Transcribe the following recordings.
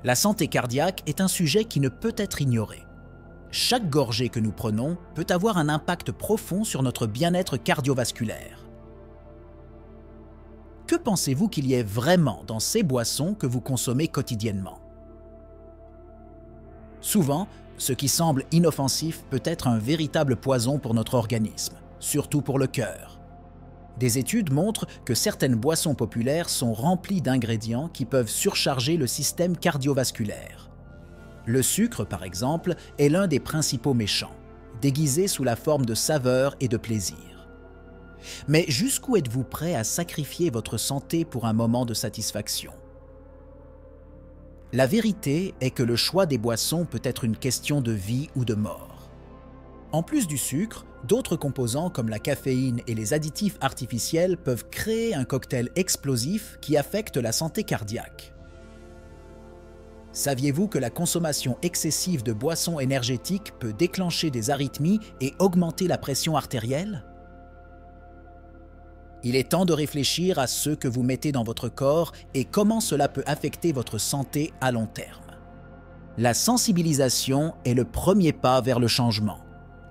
La santé cardiaque est un sujet qui ne peut être ignoré. Chaque gorgée que nous prenons peut avoir un impact profond sur notre bien-être cardiovasculaire. Que pensez-vous qu'il y ait vraiment dans ces boissons que vous consommez quotidiennement? Souvent, ce qui semble inoffensif peut être un véritable poison pour notre organisme, surtout pour le cœur. Des études montrent que certaines boissons populaires sont remplies d'ingrédients qui peuvent surcharger le système cardiovasculaire. Le sucre, par exemple, est l'un des principaux méchants, déguisé sous la forme de saveur et de plaisir. Mais jusqu'où êtes-vous prêt à sacrifier votre santé pour un moment de satisfaction? La vérité est que le choix des boissons peut être une question de vie ou de mort. En plus du sucre, d'autres composants comme la caféine et les additifs artificiels peuvent créer un cocktail explosif qui affecte la santé cardiaque. Saviez-vous que la consommation excessive de boissons énergétiques peut déclencher des arythmies et augmenter la pression artérielle? Il est temps de réfléchir à ce que vous mettez dans votre corps et comment cela peut affecter votre santé à long terme. La sensibilisation est le premier pas vers le changement.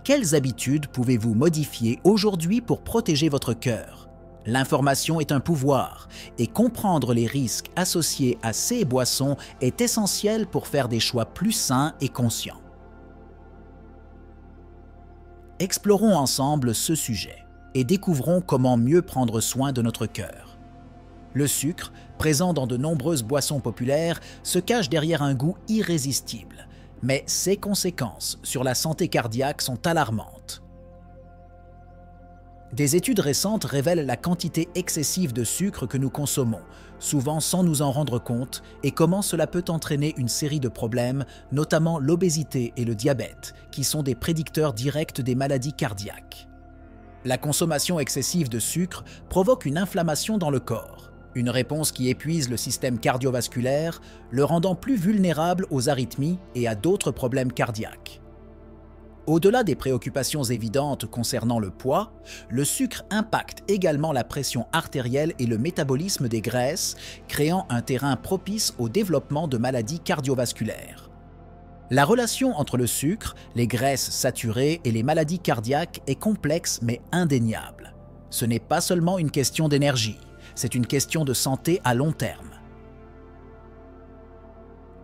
Quelles habitudes pouvez-vous modifier aujourd'hui pour protéger votre cœur? L'information est un pouvoir et comprendre les risques associés à ces boissons est essentiel pour faire des choix plus sains et conscients. Explorons ensemble ce sujet et découvrons comment mieux prendre soin de notre cœur. Le sucre, présent dans de nombreuses boissons populaires, se cache derrière un goût irrésistible, mais ses conséquences sur la santé cardiaque sont alarmantes. Des études récentes révèlent la quantité excessive de sucre que nous consommons, souvent sans nous en rendre compte, et comment cela peut entraîner une série de problèmes, notamment l'obésité et le diabète, qui sont des prédicteurs directs des maladies cardiaques. La consommation excessive de sucre provoque une inflammation dans le corps, une réponse qui épuise le système cardiovasculaire, le rendant plus vulnérable aux arythmies et à d'autres problèmes cardiaques. Au-delà des préoccupations évidentes concernant le poids, le sucre impacte également la pression artérielle et le métabolisme des graisses, créant un terrain propice au développement de maladies cardiovasculaires. La relation entre le sucre, les graisses saturées et les maladies cardiaques est complexe mais indéniable. Ce n'est pas seulement une question d'énergie, c'est une question de santé à long terme.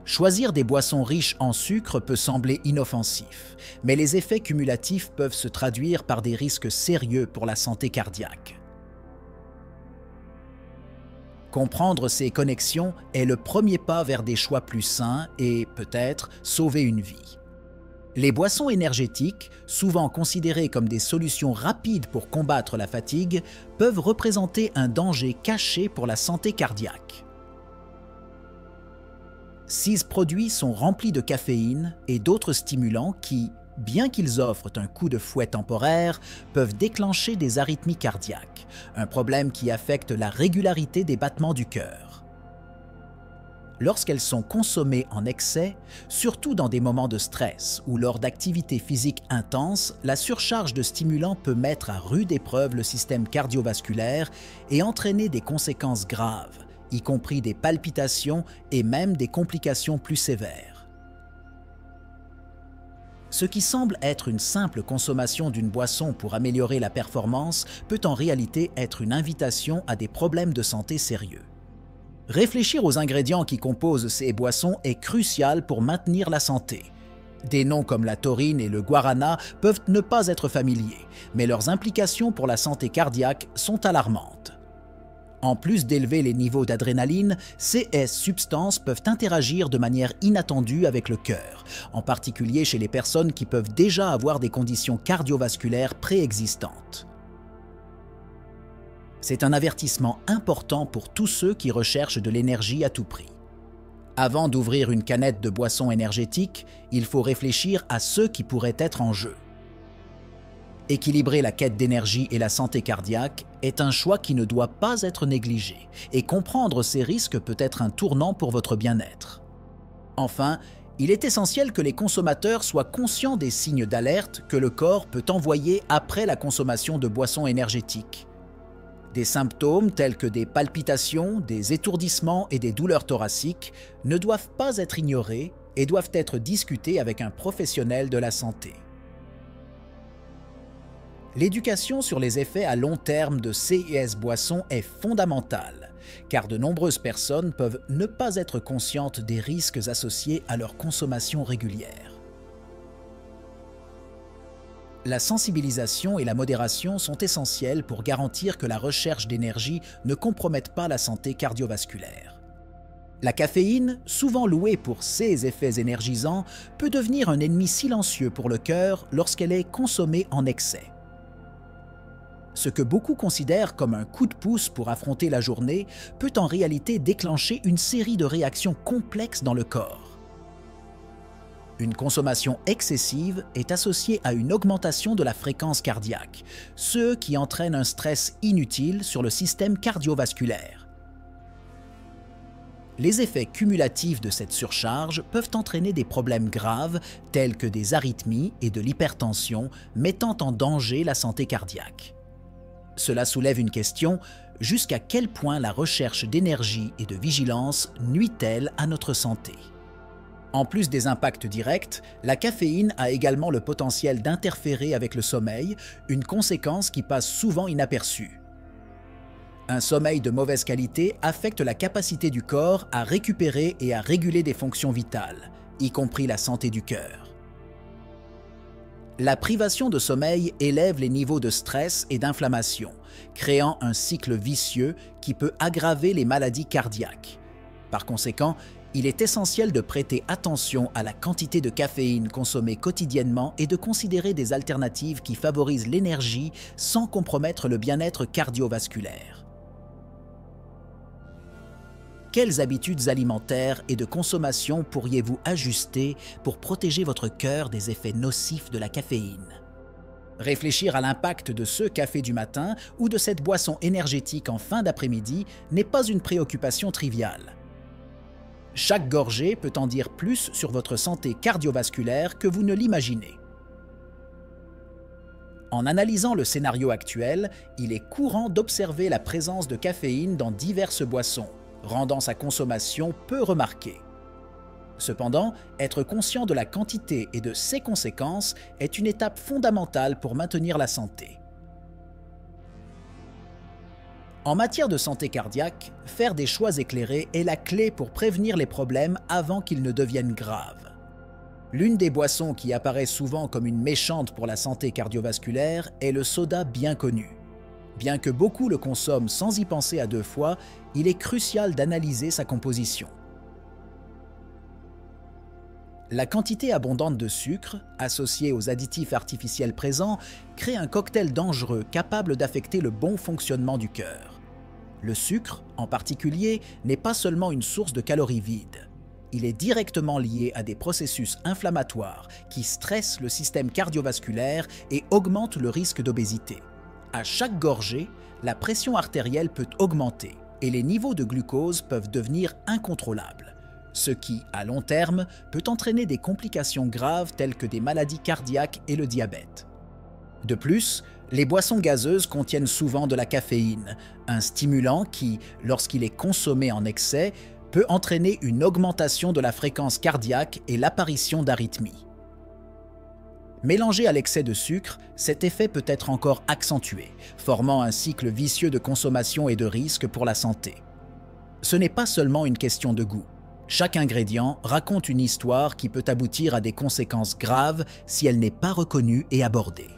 Choisir des boissons riches en sucre peut sembler inoffensif, mais les effets cumulatifs peuvent se traduire par des risques sérieux pour la santé cardiaque. Comprendre ces connexions est le premier pas vers des choix plus sains et, peut-être, sauver une vie. Les boissons énergétiques, souvent considérées comme des solutions rapides pour combattre la fatigue, peuvent représenter un danger caché pour la santé cardiaque. Ces produits sont remplis de caféine et d'autres stimulants qui, bien qu'ils offrent un coup de fouet temporaire, peuvent déclencher des arythmies cardiaques, un problème qui affecte la régularité des battements du cœur. Lorsqu'elles sont consommées en excès, surtout dans des moments de stress ou lors d'activités physiques intenses, la surcharge de stimulants peut mettre à rude épreuve le système cardiovasculaire et entraîner des conséquences graves, y compris des palpitations et même des complications plus sévères. Ce qui semble être une simple consommation d'une boisson pour améliorer la performance peut en réalité être une invitation à des problèmes de santé sérieux. Réfléchir aux ingrédients qui composent ces boissons est crucial pour maintenir la santé. Des noms comme la taurine et le guarana peuvent ne pas être familiers, mais leurs implications pour la santé cardiaque sont alarmantes. En plus d'élever les niveaux d'adrénaline, ces substances peuvent interagir de manière inattendue avec le cœur, en particulier chez les personnes qui peuvent déjà avoir des conditions cardiovasculaires préexistantes. C'est un avertissement important pour tous ceux qui recherchent de l'énergie à tout prix. Avant d'ouvrir une canette de boisson énergétique, il faut réfléchir à ce qui pourrait être en jeu. Équilibrer la quête d'énergie et la santé cardiaque est un choix qui ne doit pas être négligé, et comprendre ces risques peut être un tournant pour votre bien-être. Enfin, il est essentiel que les consommateurs soient conscients des signes d'alerte que le corps peut envoyer après la consommation de boissons énergétiques. Des symptômes tels que des palpitations, des étourdissements et des douleurs thoraciques ne doivent pas être ignorés et doivent être discutés avec un professionnel de la santé. L'éducation sur les effets à long terme de CES boissons est fondamentale, car de nombreuses personnes peuvent ne pas être conscientes des risques associés à leur consommation régulière. La sensibilisation et la modération sont essentielles pour garantir que la recherche d'énergie ne compromette pas la santé cardiovasculaire. La caféine, souvent louée pour ses effets énergisants, peut devenir un ennemi silencieux pour le cœur lorsqu'elle est consommée en excès. Ce que beaucoup considèrent comme un coup de pouce pour affronter la journée peut en réalité déclencher une série de réactions complexes dans le corps. Une consommation excessive est associée à une augmentation de la fréquence cardiaque, ce qui entraîne un stress inutile sur le système cardiovasculaire. Les effets cumulatifs de cette surcharge peuvent entraîner des problèmes graves tels que des arythmies et de l'hypertension, mettant en danger la santé cardiaque. Cela soulève une question: jusqu'à quel point la recherche d'énergie et de vigilance nuit-elle à notre santé? En plus des impacts directs, la caféine a également le potentiel d'interférer avec le sommeil, une conséquence qui passe souvent inaperçue. Un sommeil de mauvaise qualité affecte la capacité du corps à récupérer et à réguler des fonctions vitales, y compris la santé du cœur. La privation de sommeil élève les niveaux de stress et d'inflammation, créant un cycle vicieux qui peut aggraver les maladies cardiaques. Par conséquent, il est essentiel de prêter attention à la quantité de caféine consommée quotidiennement et de considérer des alternatives qui favorisent l'énergie sans compromettre le bien-être cardiovasculaire. Quelles habitudes alimentaires et de consommation pourriez-vous ajuster pour protéger votre cœur des effets nocifs de la caféine? Réfléchir à l'impact de ce café du matin ou de cette boisson énergétique en fin d'après-midi n'est pas une préoccupation triviale. Chaque gorgée peut en dire plus sur votre santé cardiovasculaire que vous ne l'imaginez. En analysant le scénario actuel, il est courant d'observer la présence de caféine dans diverses boissons, rendant sa consommation peu remarquée. Cependant, être conscient de la quantité et de ses conséquences est une étape fondamentale pour maintenir la santé. En matière de santé cardiaque, faire des choix éclairés est la clé pour prévenir les problèmes avant qu'ils ne deviennent graves. L'une des boissons qui apparaît souvent comme une méchante pour la santé cardiovasculaire est le soda bien connu. Bien que beaucoup le consomment sans y penser à deux fois, il est crucial d'analyser sa composition. La quantité abondante de sucre, associée aux additifs artificiels présents, crée un cocktail dangereux capable d'affecter le bon fonctionnement du cœur. Le sucre, en particulier, n'est pas seulement une source de calories vides. Il est directement lié à des processus inflammatoires qui stressent le système cardiovasculaire et augmentent le risque d'obésité. À chaque gorgée, la pression artérielle peut augmenter et les niveaux de glucose peuvent devenir incontrôlables, ce qui, à long terme, peut entraîner des complications graves telles que des maladies cardiaques et le diabète. De plus, les boissons gazeuses contiennent souvent de la caféine, un stimulant qui, lorsqu'il est consommé en excès, peut entraîner une augmentation de la fréquence cardiaque et l'apparition d'arythmies. Mélangé à l'excès de sucre, cet effet peut être encore accentué, formant un cycle vicieux de consommation et de risque pour la santé. Ce n'est pas seulement une question de goût. Chaque ingrédient raconte une histoire qui peut aboutir à des conséquences graves si elle n'est pas reconnue et abordée.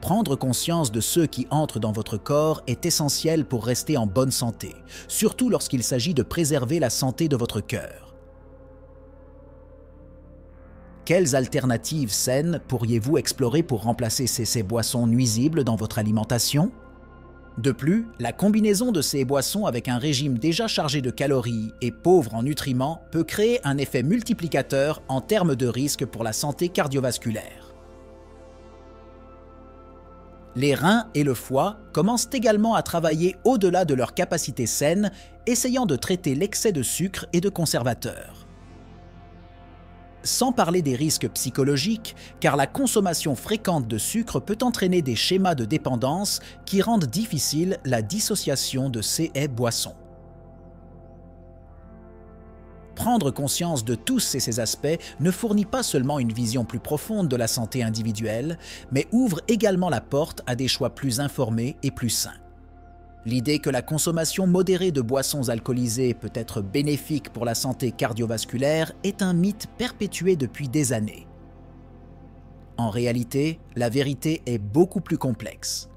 Prendre conscience de ceux qui entrent dans votre corps est essentiel pour rester en bonne santé, surtout lorsqu'il s'agit de préserver la santé de votre cœur. Quelles alternatives saines pourriez-vous explorer pour remplacer ces boissons nuisibles dans votre alimentation? De plus, la combinaison de ces boissons avec un régime déjà chargé de calories et pauvre en nutriments peut créer un effet multiplicateur en termes de risque pour la santé cardiovasculaire. Les reins et le foie commencent également à travailler au-delà de leur capacité saine, essayant de traiter l'excès de sucre et de conservateurs. Sans parler des risques psychologiques, car la consommation fréquente de sucre peut entraîner des schémas de dépendance qui rendent difficile la dissociation de ces boissons. Prendre conscience de tous ces aspects ne fournit pas seulement une vision plus profonde de la santé individuelle, mais ouvre également la porte à des choix plus informés et plus sains. L'idée que la consommation modérée de boissons alcoolisées peut être bénéfique pour la santé cardiovasculaire est un mythe perpétué depuis des années. En réalité, la vérité est beaucoup plus complexe.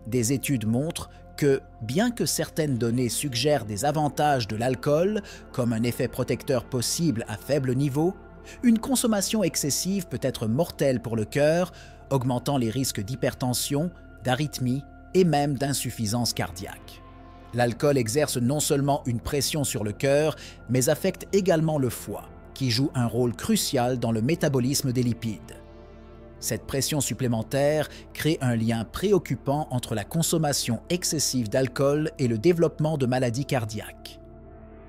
Des études montrent que, bien que certaines données suggèrent des avantages de l'alcool, comme un effet protecteur possible à faible niveau, une consommation excessive peut être mortelle pour le cœur, augmentant les risques d'hypertension, d'arythmie et même d'insuffisance cardiaque. L'alcool exerce non seulement une pression sur le cœur, mais affecte également le foie, qui joue un rôle crucial dans le métabolisme des lipides. Cette pression supplémentaire crée un lien préoccupant entre la consommation excessive d'alcool et le développement de maladies cardiaques.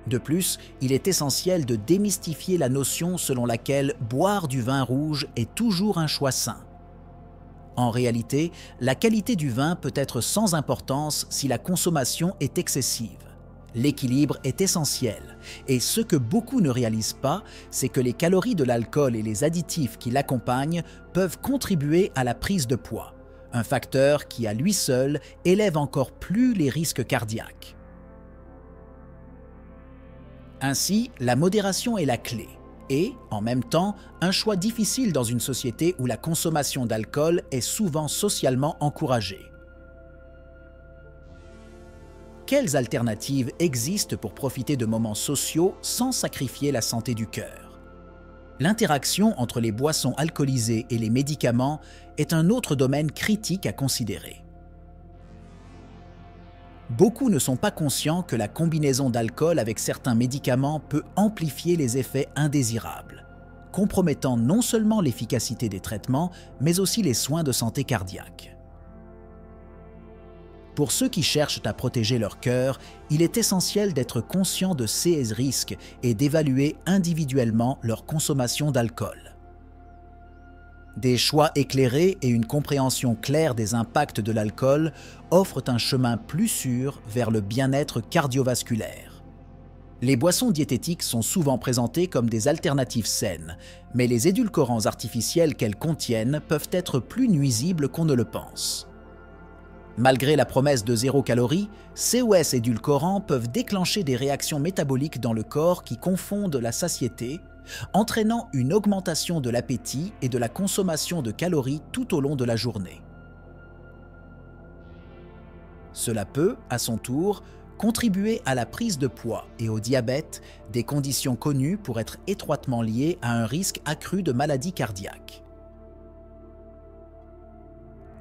De plus, il est essentiel de démystifier la notion selon laquelle boire du vin rouge est toujours un choix sain. En réalité, la qualité du vin peut être sans importance si la consommation est excessive. L'équilibre est essentiel, et ce que beaucoup ne réalisent pas, c'est que les calories de l'alcool et les additifs qui l'accompagnent peuvent contribuer à la prise de poids, un facteur qui à lui seul élève encore plus les risques cardiaques. Ainsi, la modération est la clé. Et, en même temps, un choix difficile dans une société où la consommation d'alcool est souvent socialement encouragée. Quelles alternatives existent pour profiter de moments sociaux sans sacrifier la santé du cœur? L'interaction entre les boissons alcoolisées et les médicaments est un autre domaine critique à considérer. Beaucoup ne sont pas conscients que la combinaison d'alcool avec certains médicaments peut amplifier les effets indésirables, compromettant non seulement l'efficacité des traitements, mais aussi les soins de santé cardiaque. Pour ceux qui cherchent à protéger leur cœur, il est essentiel d'être conscient de ces risques et d'évaluer individuellement leur consommation d'alcool. Des choix éclairés et une compréhension claire des impacts de l'alcool offrent un chemin plus sûr vers le bien-être cardiovasculaire. Les boissons diététiques sont souvent présentées comme des alternatives saines, mais les édulcorants artificiels qu'elles contiennent peuvent être plus nuisibles qu'on ne le pense. Malgré la promesse de 0 calories, ces édulcorants peuvent déclencher des réactions métaboliques dans le corps qui confondent la satiété, entraînant une augmentation de l'appétit et de la consommation de calories tout au long de la journée. Cela peut, à son tour, contribuer à la prise de poids et au diabète, des conditions connues pour être étroitement liées à un risque accru de maladies cardiaques.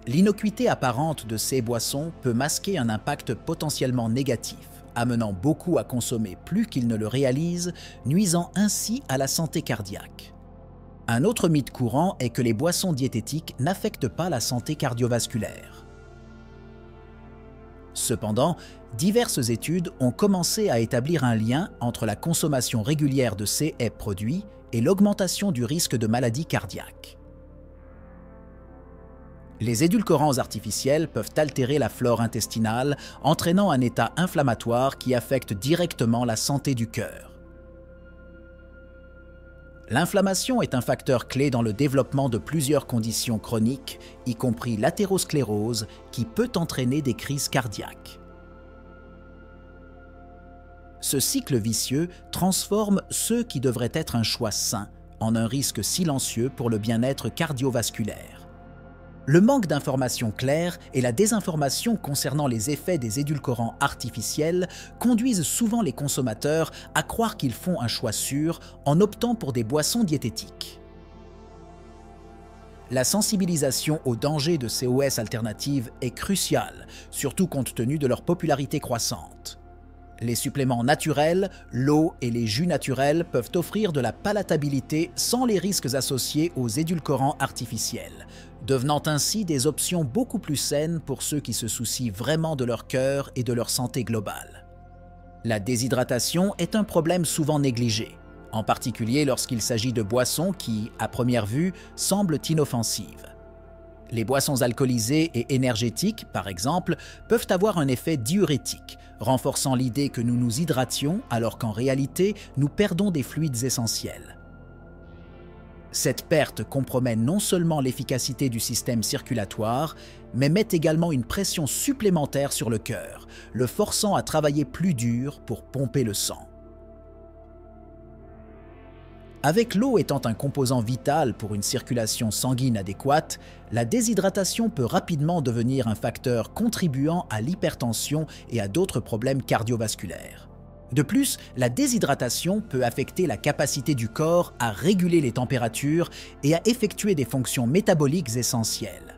L'innocuité apparente de ces boissons peut masquer un impact potentiellement négatif, amenant beaucoup à consommer plus qu'ils ne le réalisent, nuisant ainsi à la santé cardiaque. Un autre mythe courant est que les boissons diététiques n'affectent pas la santé cardiovasculaire. Cependant, diverses études ont commencé à établir un lien entre la consommation régulière de ces produits et l'augmentation du risque de maladies cardiaques. Les édulcorants artificiels peuvent altérer la flore intestinale, entraînant un état inflammatoire qui affecte directement la santé du cœur. L'inflammation est un facteur clé dans le développement de plusieurs conditions chroniques, y compris l'athérosclérose, qui peut entraîner des crises cardiaques. Ce cycle vicieux transforme ce qui devrait être un choix sain en un risque silencieux pour le bien-être cardiovasculaire. Le manque d'informations claires et la désinformation concernant les effets des édulcorants artificiels conduisent souvent les consommateurs à croire qu'ils font un choix sûr en optant pour des boissons diététiques. La sensibilisation aux dangers de ces alternatives est cruciale, surtout compte tenu de leur popularité croissante. Les suppléments naturels, l'eau et les jus naturels peuvent offrir de la palatabilité sans les risques associés aux édulcorants artificiels, devenant ainsi des options beaucoup plus saines pour ceux qui se soucient vraiment de leur cœur et de leur santé globale. La déshydratation est un problème souvent négligé. en particulier lorsqu'il s'agit de boissons qui, à première vue, semblent inoffensives. Les boissons alcoolisées et énergétiques, par exemple, peuvent avoir un effet diurétique, renforçant l'idée que nous nous hydrations alors qu'en réalité, nous perdons des fluides essentiels. Cette perte compromet non seulement l'efficacité du système circulatoire, mais met également une pression supplémentaire sur le cœur, le forçant à travailler plus dur pour pomper le sang. Avec l'eau étant un composant vital pour une circulation sanguine adéquate, la déshydratation peut rapidement devenir un facteur contribuant à l'hypertension et à d'autres problèmes cardiovasculaires. De plus, la déshydratation peut affecter la capacité du corps à réguler les températures et à effectuer des fonctions métaboliques essentielles.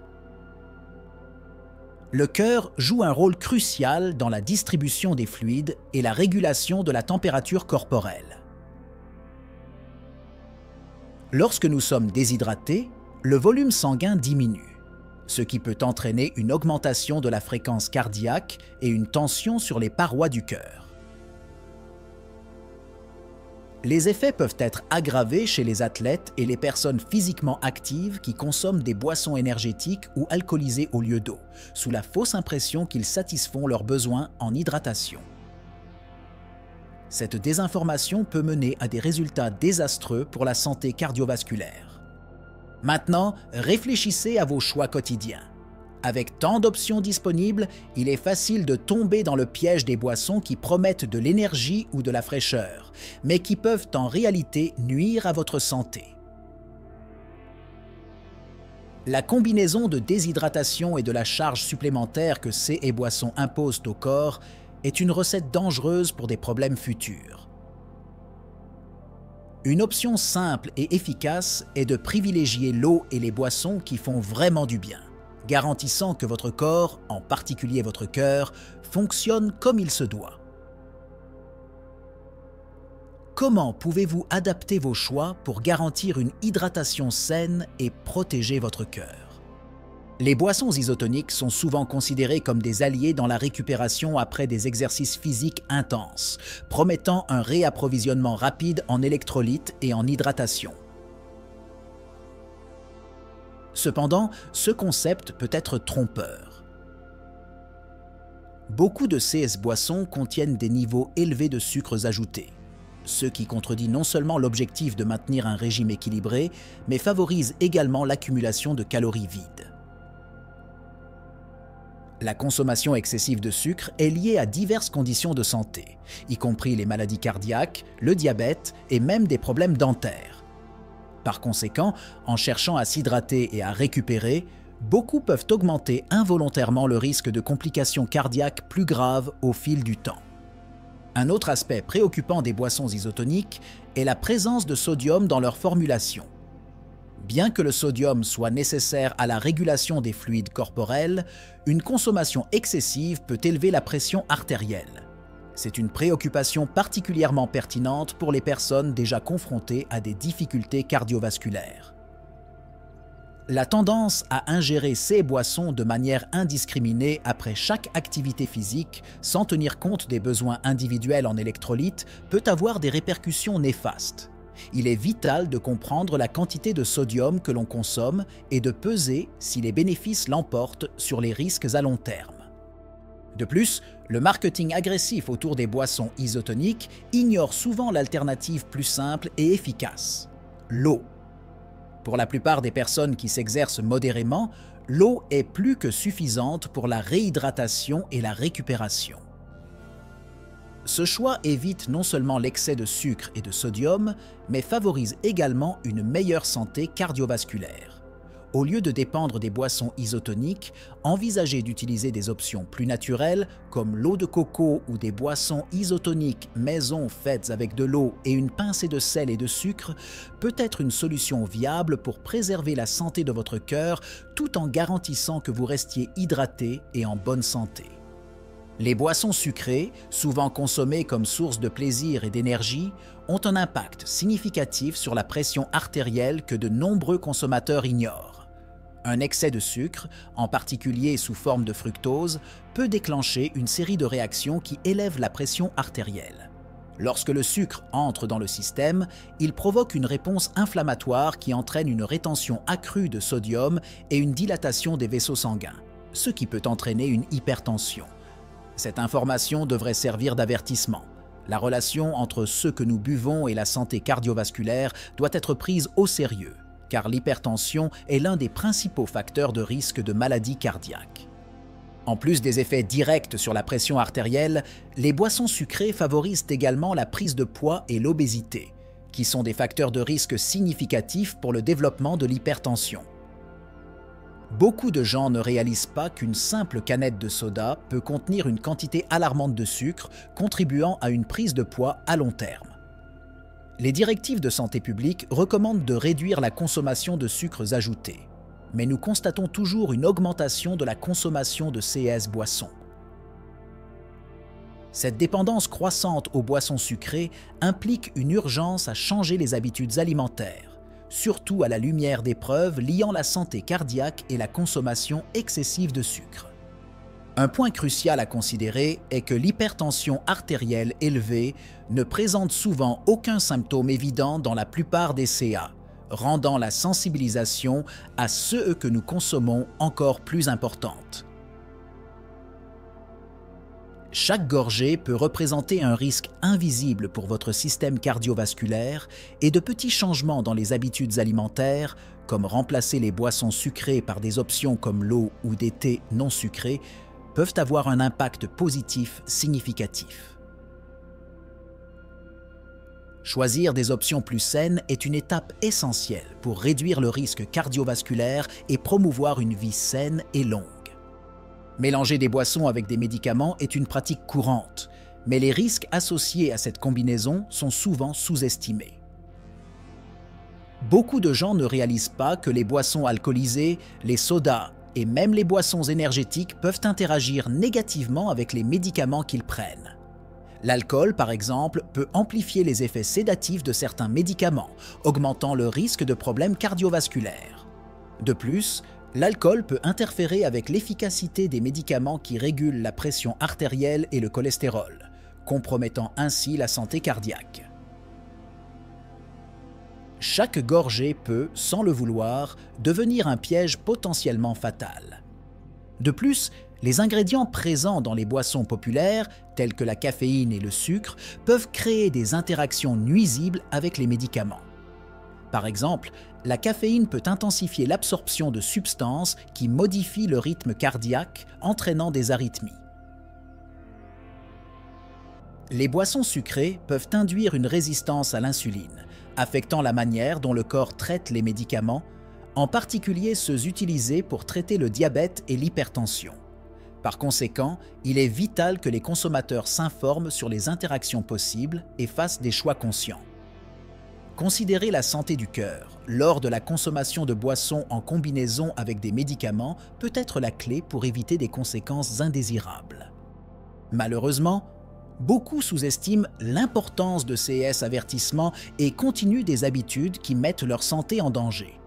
Le cœur joue un rôle crucial dans la distribution des fluides et la régulation de la température corporelle. Lorsque nous sommes déshydratés, le volume sanguin diminue, ce qui peut entraîner une augmentation de la fréquence cardiaque et une tension sur les parois du cœur. Les effets peuvent être aggravés chez les athlètes et les personnes physiquement actives qui consomment des boissons énergétiques ou alcoolisées au lieu d'eau, sous la fausse impression qu'ils satisfont leurs besoins en hydratation. Cette désinformation peut mener à des résultats désastreux pour la santé cardiovasculaire. Maintenant, réfléchissez à vos choix quotidiens. Avec tant d'options disponibles, il est facile de tomber dans le piège des boissons qui promettent de l'énergie ou de la fraîcheur, mais qui peuvent en réalité nuire à votre santé. La combinaison de déshydratation et de la charge supplémentaire que ces boissons imposent au corps est une recette dangereuse pour des problèmes futurs. Une option simple et efficace est de privilégier l'eau et les boissons qui font vraiment du bien, garantissant que votre corps, en particulier votre cœur, fonctionne comme il se doit. Comment pouvez-vous adapter vos choix pour garantir une hydratation saine et protéger votre cœur? Les boissons isotoniques sont souvent considérées comme des alliés dans la récupération après des exercices physiques intenses, promettant un réapprovisionnement rapide en électrolytes et en hydratation. Cependant, ce concept peut être trompeur. Beaucoup de ces boissons contiennent des niveaux élevés de sucres ajoutés, ce qui contredit non seulement l'objectif de maintenir un régime équilibré, mais favorise également l'accumulation de calories vides. La consommation excessive de sucre est liée à diverses conditions de santé, y compris les maladies cardiaques, le diabète et même des problèmes dentaires. Par conséquent, en cherchant à s'hydrater et à récupérer, beaucoup peuvent augmenter involontairement le risque de complications cardiaques plus graves au fil du temps. Un autre aspect préoccupant des boissons isotoniques est la présence de sodium dans leur formulation. Bien que le sodium soit nécessaire à la régulation des fluides corporels, une consommation excessive peut élever la pression artérielle. C'est une préoccupation particulièrement pertinente pour les personnes déjà confrontées à des difficultés cardiovasculaires. La tendance à ingérer ces boissons de manière indiscriminée après chaque activité physique, sans tenir compte des besoins individuels en électrolytes, peut avoir des répercussions néfastes. Il est vital de comprendre la quantité de sodium que l'on consomme et de peser si les bénéfices l'emportent sur les risques à long terme. De plus, le marketing agressif autour des boissons isotoniques ignore souvent l'alternative plus simple et efficace, l'eau. Pour la plupart des personnes qui s'exercent modérément, l'eau est plus que suffisante pour la réhydratation et la récupération. Ce choix évite non seulement l'excès de sucre et de sodium, mais favorise également une meilleure santé cardiovasculaire. Au lieu de dépendre des boissons isotoniques, envisagez d'utiliser des options plus naturelles comme l'eau de coco ou des boissons isotoniques maison faites avec de l'eau et une pincée de sel et de sucre peut être une solution viable pour préserver la santé de votre cœur tout en garantissant que vous restiez hydraté et en bonne santé. Les boissons sucrées, souvent consommées comme source de plaisir et d'énergie, ont un impact significatif sur la pression artérielle que de nombreux consommateurs ignorent. Un excès de sucre, en particulier sous forme de fructose, peut déclencher une série de réactions qui élèvent la pression artérielle. Lorsque le sucre entre dans le système, il provoque une réponse inflammatoire qui entraîne une rétention accrue de sodium et une dilatation des vaisseaux sanguins, ce qui peut entraîner une hypertension. Cette information devrait servir d'avertissement. La relation entre ce que nous buvons et la santé cardiovasculaire doit être prise au sérieux, car l'hypertension est l'un des principaux facteurs de risque de maladie cardiaque. En plus des effets directs sur la pression artérielle, les boissons sucrées favorisent également la prise de poids et l'obésité, qui sont des facteurs de risque significatifs pour le développement de l'hypertension. Beaucoup de gens ne réalisent pas qu'une simple canette de soda peut contenir une quantité alarmante de sucre, contribuant à une prise de poids à long terme. Les directives de santé publique recommandent de réduire la consommation de sucres ajoutés, mais nous constatons toujours une augmentation de la consommation de ces boissons. Cette dépendance croissante aux boissons sucrées implique une urgence à changer les habitudes alimentaires, surtout à la lumière des preuves liant la santé cardiaque et la consommation excessive de sucre. Un point crucial à considérer est que l'hypertension artérielle élevée ne présente souvent aucun symptôme évident dans la plupart des CA, rendant la sensibilisation à ce que nous consommons encore plus importante. Chaque gorgée peut représenter un risque invisible pour votre système cardiovasculaire et de petits changements dans les habitudes alimentaires, comme remplacer les boissons sucrées par des options comme l'eau ou des thés non sucrés, peuvent avoir un impact positif significatif. Choisir des options plus saines est une étape essentielle pour réduire le risque cardiovasculaire et promouvoir une vie saine et longue. Mélanger des boissons avec des médicaments est une pratique courante, mais les risques associés à cette combinaison sont souvent sous-estimés. Beaucoup de gens ne réalisent pas que les boissons alcoolisées, les sodas et même les boissons énergétiques peuvent interagir négativement avec les médicaments qu'ils prennent. L'alcool, par exemple, peut amplifier les effets sédatifs de certains médicaments, augmentant le risque de problèmes cardiovasculaires. De plus, l'alcool peut interférer avec l'efficacité des médicaments qui régulent la pression artérielle et le cholestérol, compromettant ainsi la santé cardiaque. Chaque gorgée peut, sans le vouloir, devenir un piège potentiellement fatal. De plus, les ingrédients présents dans les boissons populaires, tels que la caféine et le sucre, peuvent créer des interactions nuisibles avec les médicaments. Par exemple, la caféine peut intensifier l'absorption de substances qui modifient le rythme cardiaque, entraînant des arythmies. Les boissons sucrées peuvent induire une résistance à l'insuline, affectant la manière dont le corps traite les médicaments, en particulier ceux utilisés pour traiter le diabète et l'hypertension. Par conséquent, il est vital que les consommateurs s'informent sur les interactions possibles et fassent des choix conscients. Considérer la santé du cœur lors de la consommation de boissons en combinaison avec des médicaments peut être la clé pour éviter des conséquences indésirables. Malheureusement, beaucoup sous-estiment l'importance de ces avertissements et continuent des habitudes qui mettent leur santé en danger.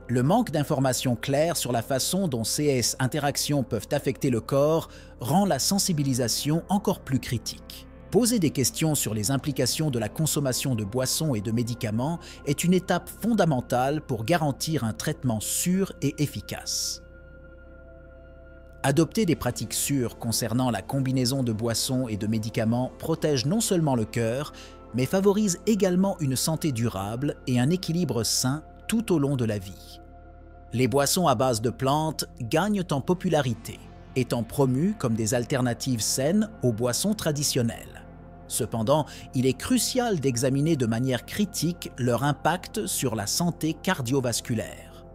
Le manque d'informations claires sur la façon dont ces interactions peuvent affecter le corps rend la sensibilisation encore plus critique. Poser des questions sur les implications de la consommation de boissons et de médicaments est une étape fondamentale pour garantir un traitement sûr et efficace. Adopter des pratiques sûres concernant la combinaison de boissons et de médicaments protège non seulement le cœur, mais favorise également une santé durable et un équilibre sain tout au long de la vie. Les boissons à base de plantes gagnent en popularité, étant promues comme des alternatives saines aux boissons traditionnelles. Cependant, il est crucial d'examiner de manière critique leur impact sur la santé cardiovasculaire.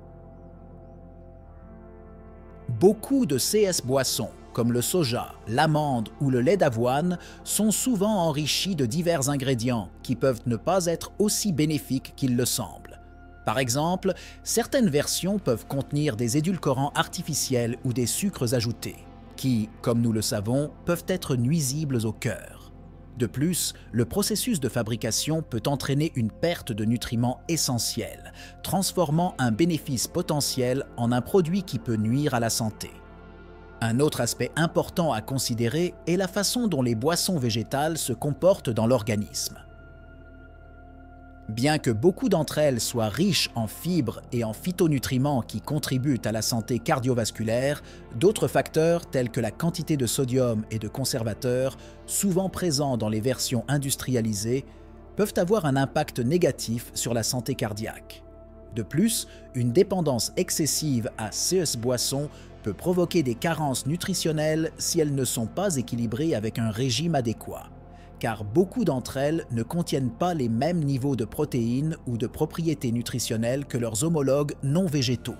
Beaucoup de ces boissons, comme le soja, l'amande ou le lait d'avoine, sont souvent enrichis de divers ingrédients qui peuvent ne pas être aussi bénéfiques qu'ils le semblent. Par exemple, certaines versions peuvent contenir des édulcorants artificiels ou des sucres ajoutés, qui, comme nous le savons, peuvent être nuisibles au cœur. De plus, le processus de fabrication peut entraîner une perte de nutriments essentiels, transformant un bénéfice potentiel en un produit qui peut nuire à la santé. Un autre aspect important à considérer est la façon dont les boissons végétales se comportent dans l'organisme. Bien que beaucoup d'entre elles soient riches en fibres et en phytonutriments qui contribuent à la santé cardiovasculaire, d'autres facteurs tels que la quantité de sodium et de conservateurs, souvent présents dans les versions industrialisées, peuvent avoir un impact négatif sur la santé cardiaque. De plus, une dépendance excessive à ces boissons peut provoquer des carences nutritionnelles si elles ne sont pas équilibrées avec un régime adéquat, car beaucoup d'entre elles ne contiennent pas les mêmes niveaux de protéines ou de propriétés nutritionnelles que leurs homologues non végétaux.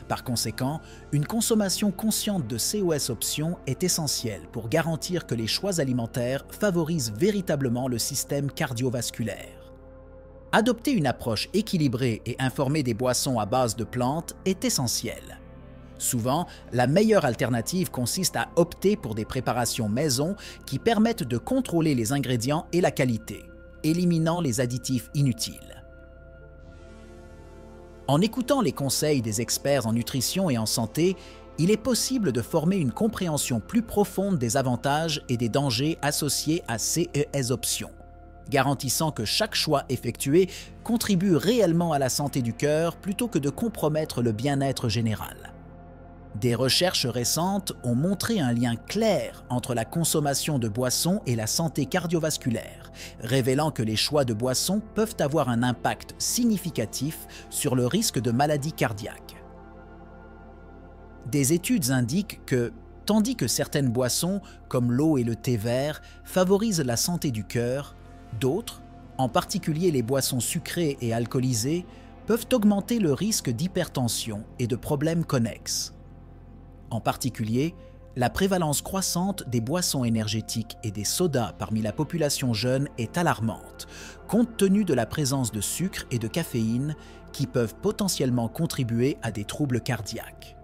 Par conséquent, une consommation consciente de COS options est essentielle pour garantir que les choix alimentaires favorisent véritablement le système cardiovasculaire. Adopter une approche équilibrée et informée des boissons à base de plantes est essentiel. Souvent, la meilleure alternative consiste à opter pour des préparations maison qui permettent de contrôler les ingrédients et la qualité, éliminant les additifs inutiles. En écoutant les conseils des experts en nutrition et en santé, il est possible de former une compréhension plus profonde des avantages et des dangers associés à ces options, garantissant que chaque choix effectué contribue réellement à la santé du cœur plutôt que de compromettre le bien-être général. Des recherches récentes ont montré un lien clair entre la consommation de boissons et la santé cardiovasculaire, révélant que les choix de boissons peuvent avoir un impact significatif sur le risque de maladies cardiaques. Des études indiquent que, tandis que certaines boissons, comme l'eau et le thé vert, favorisent la santé du cœur, d'autres, en particulier les boissons sucrées et alcoolisées, peuvent augmenter le risque d'hypertension et de problèmes connexes. En particulier, la prévalence croissante des boissons énergétiques et des sodas parmi la population jeune est alarmante, compte tenu de la présence de sucre et de caféine qui peuvent potentiellement contribuer à des troubles cardiaques.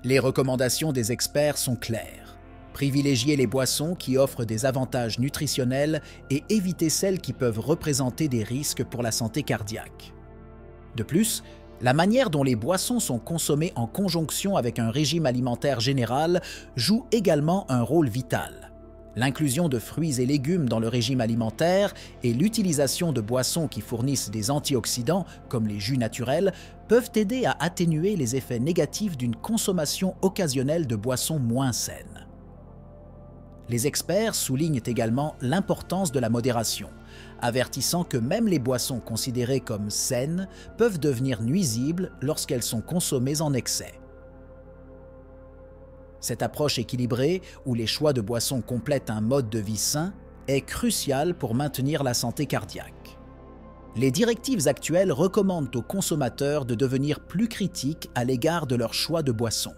Les recommandations des experts sont claires. Privilégier les boissons qui offrent des avantages nutritionnels et éviter celles qui peuvent représenter des risques pour la santé cardiaque. De plus, la manière dont les boissons sont consommées en conjonction avec un régime alimentaire général joue également un rôle vital. L'inclusion de fruits et légumes dans le régime alimentaire et l'utilisation de boissons qui fournissent des antioxydants, comme les jus naturels, peuvent aider à atténuer les effets négatifs d'une consommation occasionnelle de boissons moins saines. Les experts soulignent également l'importance de la modération, avertissant que même les boissons considérées comme saines peuvent devenir nuisibles lorsqu'elles sont consommées en excès. Cette approche équilibrée, où les choix de boissons complètent un mode de vie sain, est cruciale pour maintenir la santé cardiaque. Les directives actuelles recommandent aux consommateurs de devenir plus critiques à l'égard de leur choix de boissons.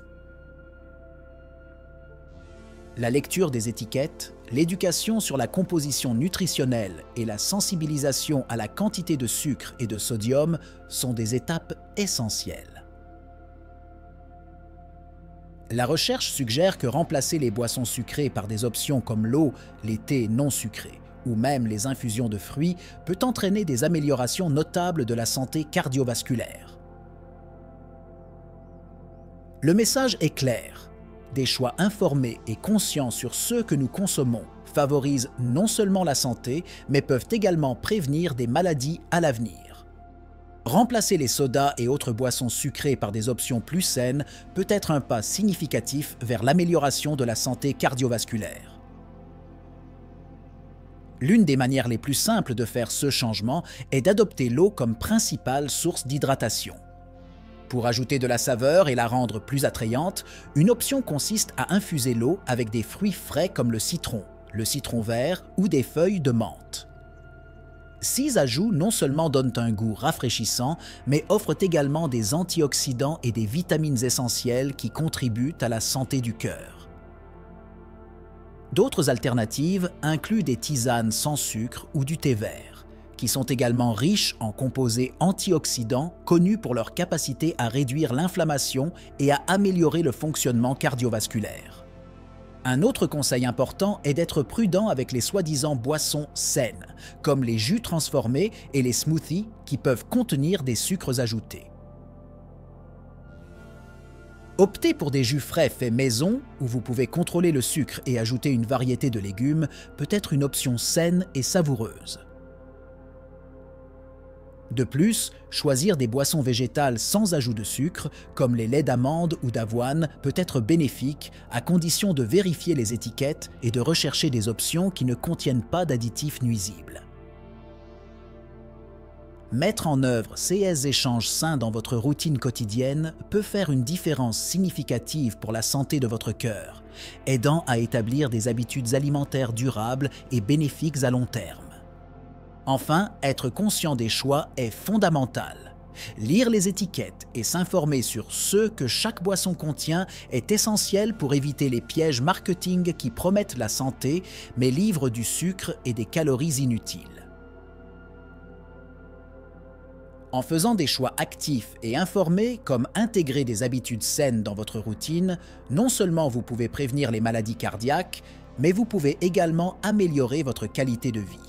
La lecture des étiquettes, l'éducation sur la composition nutritionnelle et la sensibilisation à la quantité de sucre et de sodium sont des étapes essentielles. La recherche suggère que remplacer les boissons sucrées par des options comme l'eau, les thés non sucrés ou même les infusions de fruits peut entraîner des améliorations notables de la santé cardiovasculaire. Le message est clair. Des choix informés et conscients sur ce que nous consommons favorisent non seulement la santé, mais peuvent également prévenir des maladies à l'avenir. Remplacer les sodas et autres boissons sucrées par des options plus saines peut être un pas significatif vers l'amélioration de la santé cardiovasculaire. L'une des manières les plus simples de faire ce changement est d'adopter l'eau comme principale source d'hydratation. Pour ajouter de la saveur et la rendre plus attrayante, une option consiste à infuser l'eau avec des fruits frais comme le citron vert ou des feuilles de menthe. Ces ajouts non seulement donnent un goût rafraîchissant, mais offrent également des antioxydants et des vitamines essentielles qui contribuent à la santé du cœur. D'autres alternatives incluent des tisanes sans sucre ou du thé vert, qui sont également riches en composés antioxydants connus pour leur capacité à réduire l'inflammation et à améliorer le fonctionnement cardiovasculaire. Un autre conseil important est d'être prudent avec les soi-disant boissons saines, comme les jus transformés et les smoothies qui peuvent contenir des sucres ajoutés. Opter pour des jus frais faits maison, où vous pouvez contrôler le sucre et ajouter une variété de légumes, peut être une option saine et savoureuse. De plus, choisir des boissons végétales sans ajout de sucre, comme les laits d'amande ou d'avoine, peut être bénéfique à condition de vérifier les étiquettes et de rechercher des options qui ne contiennent pas d'additifs nuisibles. Mettre en œuvre ces échanges sains dans votre routine quotidienne peut faire une différence significative pour la santé de votre cœur, aidant à établir des habitudes alimentaires durables et bénéfiques à long terme. Enfin, être conscient des choix est fondamental. Lire les étiquettes et s'informer sur ce que chaque boisson contient est essentiel pour éviter les pièges marketing qui promettent la santé mais livrent du sucre et des calories inutiles. En faisant des choix actifs et informés, comme intégrer des habitudes saines dans votre routine, non seulement vous pouvez prévenir les maladies cardiaques, mais vous pouvez également améliorer votre qualité de vie.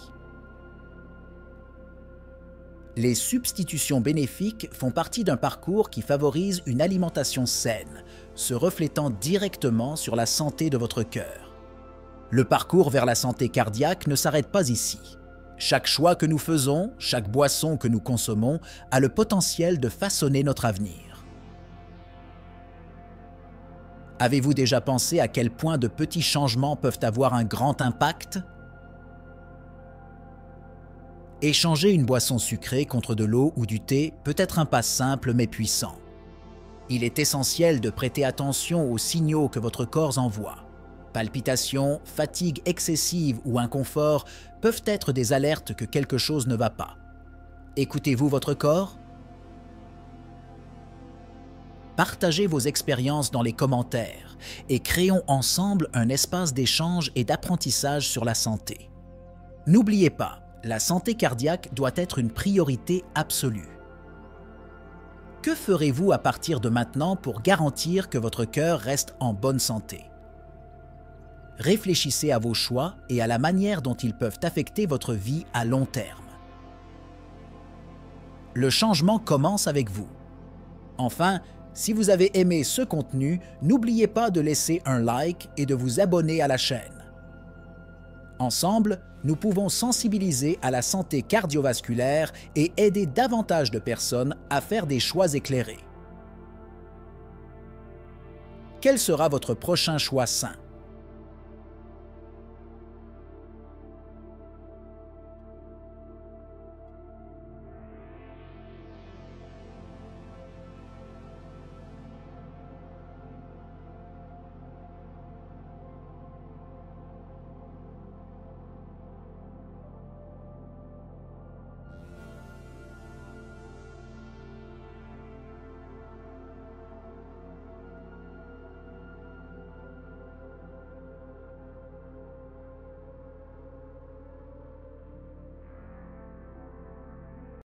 Les substitutions bénéfiques font partie d'un parcours qui favorise une alimentation saine, se reflétant directement sur la santé de votre cœur. Le parcours vers la santé cardiaque ne s'arrête pas ici. Chaque choix que nous faisons, chaque boisson que nous consommons, a le potentiel de façonner notre avenir. Avez-vous déjà pensé à quel point de petits changements peuvent avoir un grand impact ? Échanger une boisson sucrée contre de l'eau ou du thé peut être un pas simple mais puissant. Il est essentiel de prêter attention aux signaux que votre corps envoie. Palpitations, fatigue excessive ou inconfort peuvent être des alertes que quelque chose ne va pas. Écoutez-vous votre corps? Partagez vos expériences dans les commentaires et créons ensemble un espace d'échange et d'apprentissage sur la santé. N'oubliez pas, la santé cardiaque doit être une priorité absolue. Que ferez-vous à partir de maintenant pour garantir que votre cœur reste en bonne santé? Réfléchissez à vos choix et à la manière dont ils peuvent affecter votre vie à long terme. Le changement commence avec vous. Enfin, si vous avez aimé ce contenu, n'oubliez pas de laisser un like et de vous abonner à la chaîne. Ensemble, nous pouvons sensibiliser à la santé cardiovasculaire et aider davantage de personnes à faire des choix éclairés. Quel sera votre prochain choix sain?